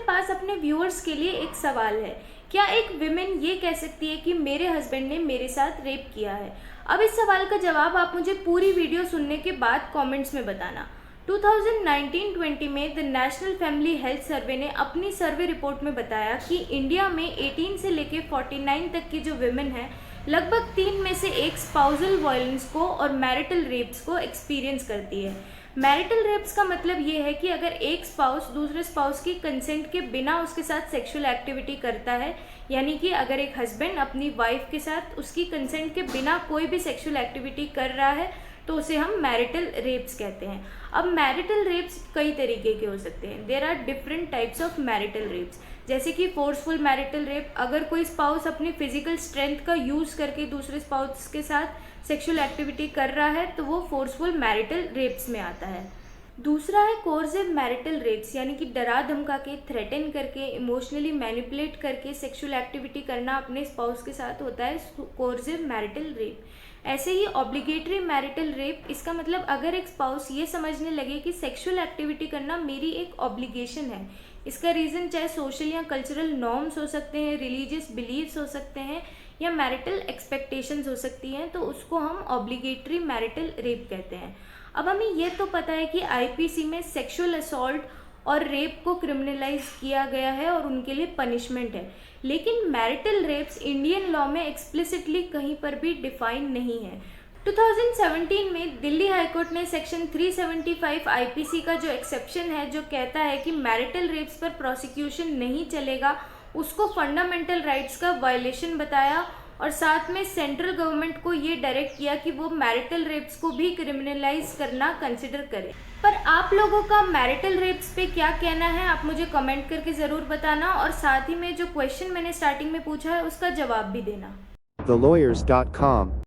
पास अपने व्यूअर्स के लिए एक सवाल है। क्या एक विमेन ये कह सकती है कि मेरे हस्बैंड ने मेरे साथ रेप किया है? अब इस सवाल का जवाब आप मुझे पूरी वीडियो सुनने के बाद कमेंट्स में बताना। 2019-20 में the national family health survey ने अपनी सर्वे रिपोर्ट में बताया कि इंडिया में 18 से लेके 49 तक की जो विमेन है, लगभग 3 में से एक स्पाउसल वायलेंस को और मैरिटल रेप्स को एक्सपीरियंस करती है। मैरिटल रेप्स का मतलब ये है कि अगर एक स्पाउस दूसरे स्पाउस की कंसेंट के बिना उसके साथ सेक्सुअल एक्टिविटी करता है, यानी कि अगर एक हस्बैंड अपनी वाइफ के साथ उसकी कंसेंट के बिना कोई भी सेक्सुअल एक्टिविटी कर रहा है, तो उसे हम मैरिटल रेप्स कहते हैं। अब मैरिटल रेप्स कई तरीके के हो सकते हैं। There are different types of marital rapes, जैसे कि फोर्सफुल मैरिटल रेप। अगर कोई स्पाउस अपनी फिजिकल स्ट्रेंथ का यूज़ करके दूसरे स्पाउस के साथ सेक्सुअल एक्टिविटी कर रहा है, तो वो फोर्सफुल मैरिटल रेप्स में आता है। दूसरा है कोर्सिव मैरिटल रेप्स, यानी कि डरा धमका के, थ्रेटन करके, इमोशनली मैनिपुलेट करके सेक्सुअल एक्टिविटी करना अपने स्पाउस के साथ होता है कोर्सिव मैरिटल रेप। ऐसे ही ऑब्लिगेटरी मैरिटल रेप, इसका मतलब अगर एक स्पाउस ये समझने लगे कि सेक्सुअल एक्टिविटी करना मेरी एक ऑब्लिगेशन है। इसका रीज़न चाहे सोशल या कल्चरल नॉर्म्स हो सकते हैं, रिलीजियस बिलीव्स हो सकते हैं, या मैरिटल एक्सपेक्टेशंस हो सकती हैं, तो उसको हम ऑब्लिगेटरी मैरिटल रेप कहते हैं। अब हमें ये तो पता है कि आईपीसी में सेक्सुअल असॉल्ट और रेप को क्रिमिनलाइज किया गया है और उनके लिए पनिशमेंट है, लेकिन मैरिटल रेप्स इंडियन लॉ में एक्सप्लिसिटली कहीं पर भी डिफाइन नहीं है। 2017 में दिल्ली हाईकोर्ट ने सेक्शन 375 आईपीसी का जो एक्सेप्शन है, जो कहता है कि मैरिटल रेप्स पर प्रोसिक्यूशन नहीं चलेगा, उसको फंडामेंटल राइट्स का वायलेशन बताया और साथ में सेंट्रल गवर्नमेंट को ये डायरेक्ट किया कि वो मैरिटल रेप्स को भी क्रिमिनलाइज करना कंसिडर करे। पर आप लोगों का मैरिटल रेप्स पे क्या कहना है, आप मुझे कमेंट करके ज़रूर बताना, और साथ ही में जो क्वेश्चन मैंने स्टार्टिंग में पूछा है उसका जवाब भी देना। TheLawyers.com